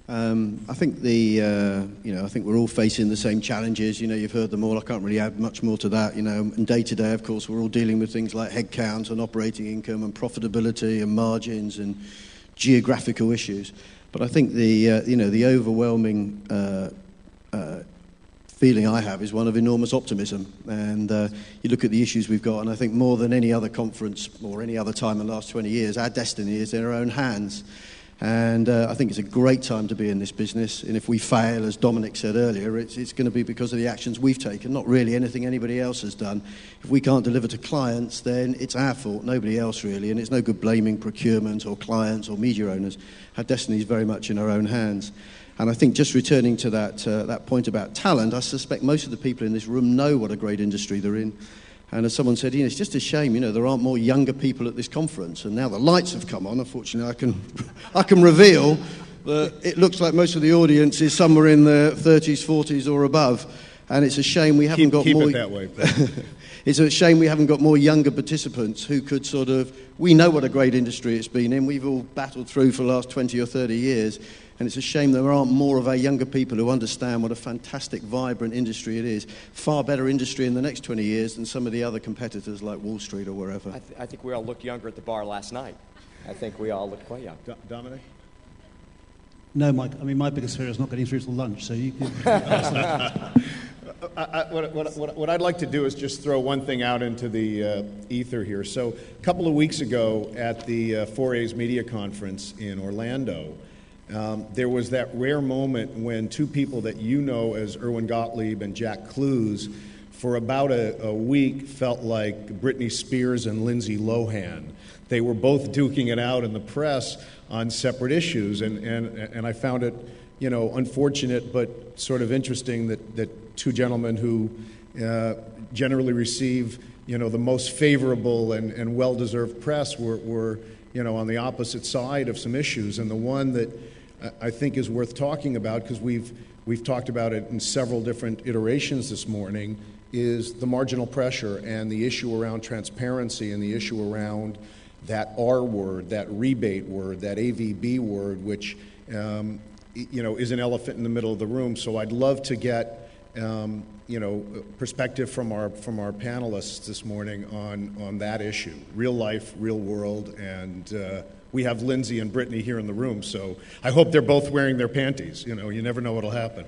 I think I think we're all facing the same challenges. You've heard them all. I can't really add much more to that. And day to day, of course, we're all dealing with things like headcount and operating income and profitability and margins and geographical issues. But I think the overwhelming feeling I have is one of enormous optimism. And you look at the issues we've got, and I think more than any other conference or any other time in the last 20 years, our destiny is in our own hands. And I think it's a great time to be in this business. And if we fail, as Dominic said earlier, it's going to be because of the actions we've taken, not really anything anybody else has done. If we can't deliver to clients, then it's our fault, nobody else really. And it's no good blaming procurement or clients or media owners. Our destiny is very much in our own hands. And I think just returning to that point about talent, I suspect most of the people in this room know what a great industry they're in. And as someone said, it's just a shame, there aren't more younger people at this conference. And now the lights have come on. Unfortunately, I can reveal that it looks like most of the audience is somewhere in the 30s, 40s, or above. And it's a shame we haven't got more. Keep it that way. It's a shame we haven't got more younger participants who could we know what a great industry it's been in. We've all battled through for the last 20 or 30 years. And it's a shame there aren't more of our younger people who understand what a fantastic, vibrant industry it is. Far better industry in the next 20 years than some of the other competitors like Wall Street or wherever. I think we all looked younger at the bar last night. I think we all looked quite young. Dominic? No, Mike. My biggest fear is not getting through to lunch, so you can ask that. What I'd like to do is just throw one thing out into the ether here. So a couple of weeks ago at the Forays Media Conference in Orlando, there was that rare moment when two people that you know as Erwin Gottlieb and Jack Klues for about a week felt like Britney Spears and Lindsay Lohan. They were both duking it out in the press on separate issues, and I found it, unfortunate but sort of interesting that two gentlemen who generally receive, the most favorable and well-deserved press were on the opposite side of some issues. And the one that I think is worth talking about, because we've talked about it in several different iterations this morning, is the marginal pressure and the issue around transparency and the issue around that R word, that rebate word, that AVB word, which is an elephant in the middle of the room. So I'd love to get perspective from our panelists this morning on that issue, real life, real world, and we have Lindsay and Brittany here in the room, so I hope they're both wearing their panties. You never know what'll happen.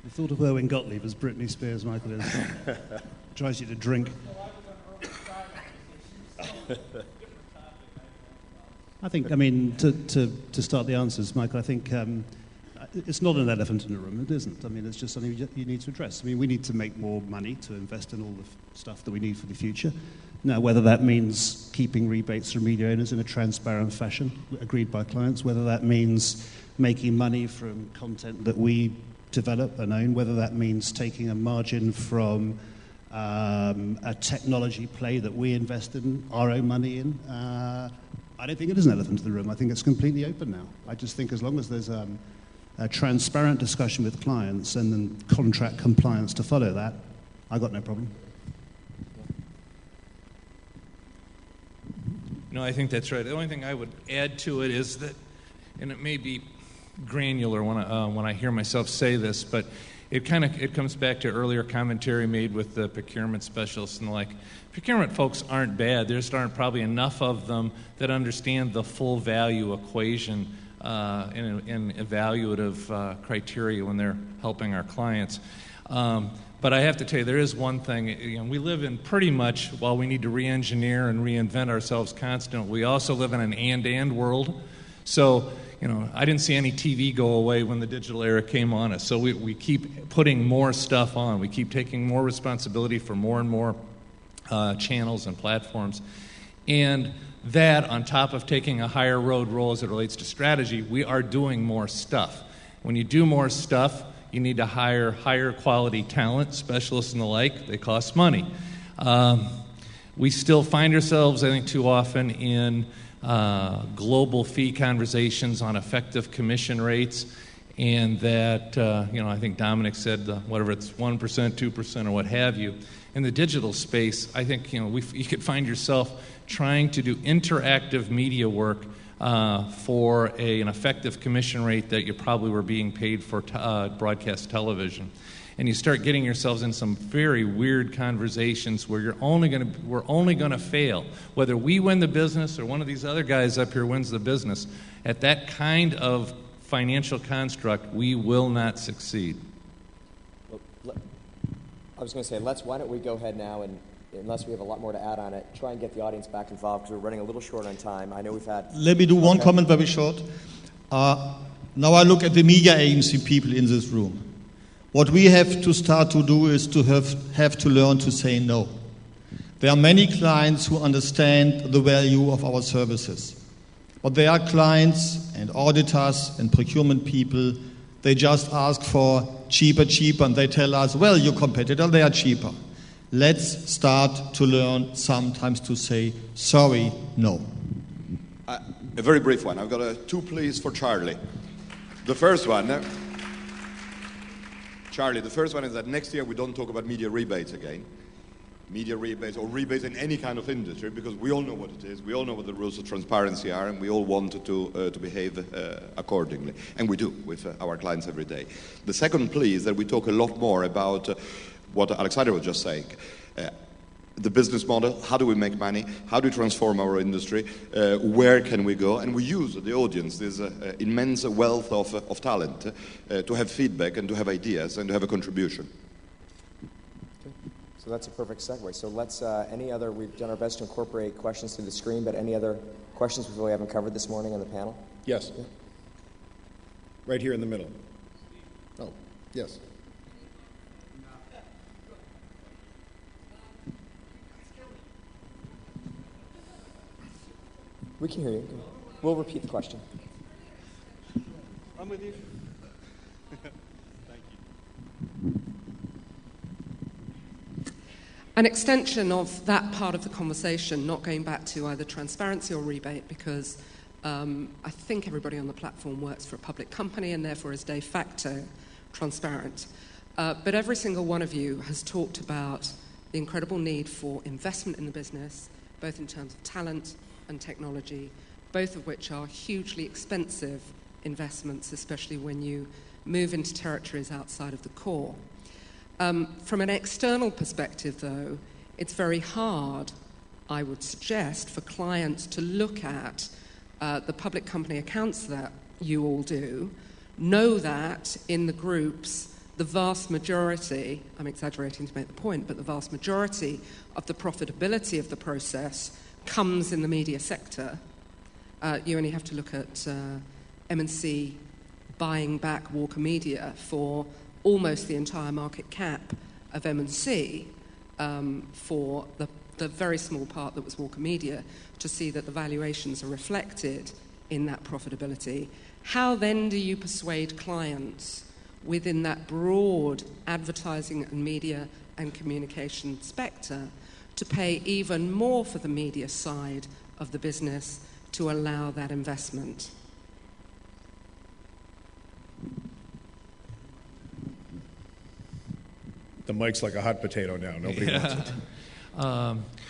The thought of Erwin Gottlieb as Britney Spears, Michael, drives you to drink. I think, to start the answers, Michael, I think it's not an elephant in the room. It isn't. It's just something you need to address. We need to make more money to invest in all the stuff that we need for the future. Now, whether that means keeping rebates from media owners in a transparent fashion, agreed by clients, whether that means making money from content that we develop and own, whether that means taking a margin from a technology play that we invest in, our own money in, I don't think it is an elephant in the room. I think it's completely open now. I just think as long as there's a transparent discussion with clients and then contract compliance to follow that, I've got no problem. No, I think that's right. The only thing I would add to it is that, and it may be granular when I hear myself say this, but it comes back to earlier commentary made with the procurement specialists and the like. Procurement folks aren't bad. There just aren't probably enough of them that understand the full value equation and evaluative criteria when they're helping our clients. But I have to tell you, there is one thing. We live in pretty much, while we need to re-engineer and reinvent ourselves constantly, we also live in an and world. So, I didn't see any TV go away when the digital era came on us. So we keep putting more stuff on. We keep taking more responsibility for more and more channels and platforms. And that, on top of taking a higher road role as it relates to strategy, we are doing more stuff. When you do more stuff, you need to hire higher quality talent, specialists and the like. They cost money. We still find ourselves, I think, too often in global fee conversations on effective commission rates, and that, I think Dominic said, whatever it's 1%, 2%, or what have you. In the digital space, I think, you could find yourself trying to do interactive media work for an effective commission rate that you probably were being paid for broadcast television. And you start getting yourselves in some very weird conversations where we're only going to fail. Whether we win the business or one of these other guys up here wins the business, at that kind of financial construct, we will not succeed. Well, I was going to say, why don't we go ahead now and, unless we have a lot more to add on it, try and get the audience back involved because we're running a little short on time. I know we've had... Let me do one comment very short. Now I look at the media agency people in this room. What we have to start to do is to have to learn to say no. There are many clients who understand the value of our services. But there are clients and auditors and procurement people, they just ask for cheaper, and they tell us, well, your competitor, they are cheaper. Let's start to learn sometimes to say, sorry, no. A very brief one. I've got two pleas for Charlie. The first one, Charlie, the first one is that next year we don't talk about media rebates again. Media rebates or rebates in any kind of industry, because we all know what it is, we all know what the rules of transparency are, and we all want to behave accordingly. And we do with our clients every day. The second plea is that we talk a lot more about what Alexander was just saying. The business model, how do we make money, how do we transform our industry, where can we go, and we use the audience, this immense wealth of talent, to have feedback and to have ideas and to have a contribution. Okay. So that's a perfect segue. So let's, we've done our best to incorporate questions through the screen, but any other questions we haven't covered this morning on the panel? Yes. Yeah. Right here in the middle. Oh, yes. We can hear you. We'll repeat the question. I'm with you. Thank you. An extension of that part of the conversation, not going back to either transparency or rebate, because I think everybody on the platform works for a public company and therefore is de facto transparent. But every single one of you has talked about the incredible need for investment in the business, both in terms of talent and technology, both of which are hugely expensive investments, especially when you move into territories outside of the core. From an external perspective, though, it's very hard, I would suggest, for clients to look at the public company accounts that you all do, know that in the groups, the vast majority, I'm exaggerating to make the point, but the vast majority of the profitability of the process comes in the media sector. You only have to look at M&C buying back Walker Media for almost the entire market cap of M&C for the very small part that was Walker Media to see that the valuations are reflected in that profitability. How then do you persuade clients within that broad advertising and media and communication spectre to pay even more for the media side of the business to allow that investment? The mic's like a hot potato now. Nobody wants it.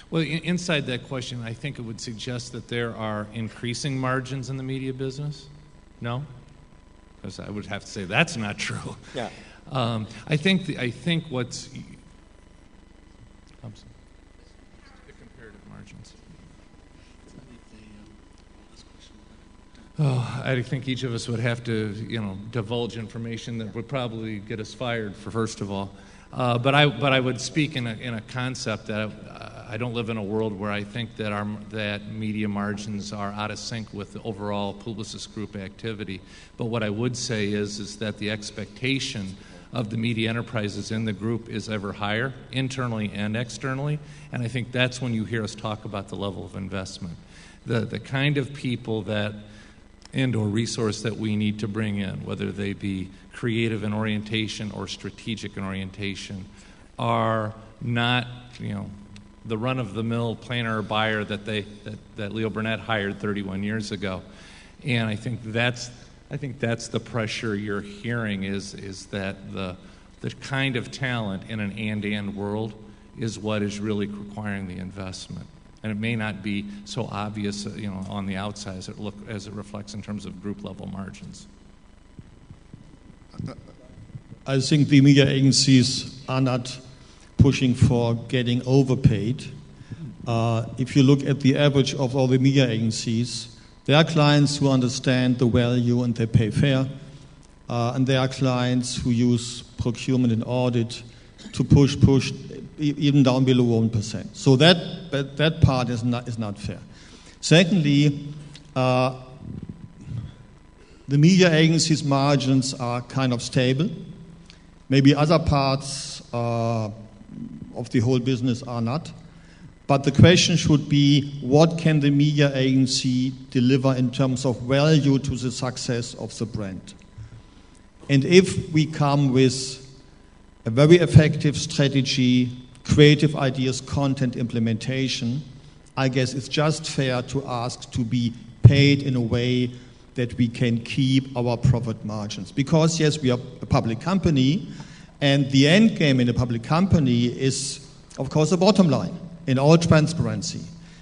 Well, inside that question, I think it would suggest that there are increasing margins in the media business. No? Because I would have to say that's not true. Yeah. I think what's... the comparative margins. Oh, I think each of us would have to, divulge information that would probably get us fired, first of all. But I would speak in a concept that I don't live in a world where I think that media margins are out of sync with the overall Publicis Group activity. But what I would say is that the expectation of the media enterprises in the group is ever higher, internally and externally, and I think that's when you hear us talk about the level of investment. The kind of people that and/or resource that we need to bring in, whether they be creative in orientation or strategic in orientation, are not, the run-of-the-mill planner or buyer that Leo Burnett hired 31 years ago. And I think that's the pressure you're hearing is that the kind of talent in an and world is what is really requiring the investment. And it may not be so obvious, on the outside as it reflects in terms of group level margins. I think the media agencies are not pushing for getting overpaid. If you look at the average of all the media agencies, there are clients who understand the value and they pay fair, and there are clients who use procurement and audit to push even down below 1%. So that part is not fair. Secondly, the media agencies' margins are kind of stable. Maybe other parts of the whole business are not. But the question should be, what can the media agency deliver in terms of value to the success of the brand? And if we come with a very effective strategy, creative ideas, content implementation, I guess it's just fair to ask to be paid in a way that we can keep our profit margins. Because, yes, we are a public company, and the end game in a public company is, of course, the bottom line in all transparency.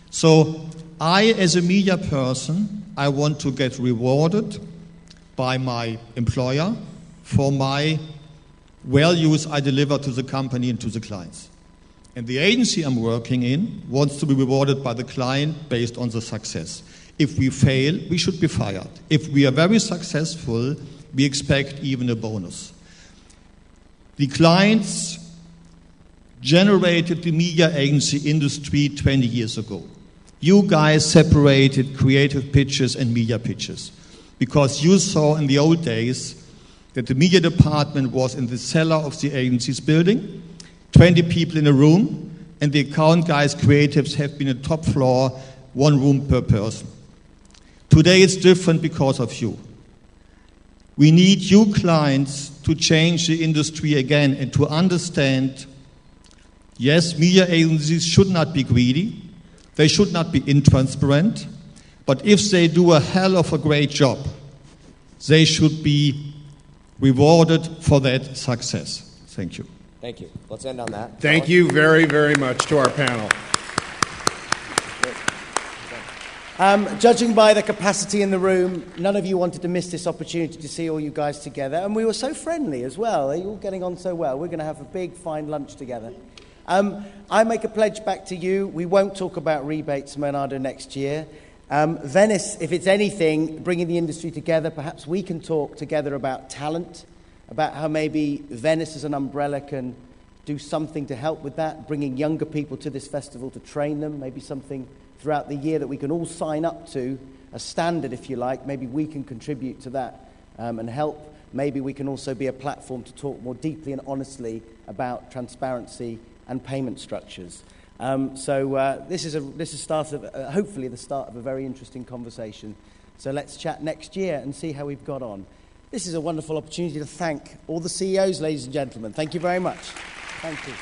So I, as a media person, I want to get rewarded by my employer for my values I deliver to the company and to the clients. And the agency I'm working in wants to be rewarded by the client based on the success. If we fail, we should be fired. If we are very successful, we expect even a bonus. The clients generated the media agency industry 20 years ago. You guys separated creative pitches and media pitches because you saw in the old days that the media department was in the cellar of the agency's building, 20 people in a room, and the account guys, creatives, have been on top floor, 1 room per person. Today it's different because of you. We need you clients to change the industry again and to understand, yes, media agencies should not be greedy, they should not be intransparent, but if they do a hell of a great job, they should be rewarded for that success. Thank you. Thank you. Let's end on that. Thank you very, very much to our panel. Judging by the capacity in the room, none of you wanted to miss this opportunity to see all you guys together. And we were so friendly as well. You're all getting on so well. We're going to have a big, fine lunch together. I make a pledge back to you. We won't talk about rebates, Mainardo, next year. Venice, if it's anything, bringing the industry together, perhaps we can talk together about talent, about how maybe Venice as an umbrella can do something to help with that, bringing younger people to this festival to train them, maybe something throughout the year that we can all sign up to, a standard, if you like. Maybe we can contribute to that and help. Maybe we can also be a platform to talk more deeply and honestly about transparency and payment structures. This is hopefully the start of a very interesting conversation. So let's chat next year and see how we've got on. This is a wonderful opportunity to thank all the CEOs, ladies and gentlemen. Thank you very much. Thank you.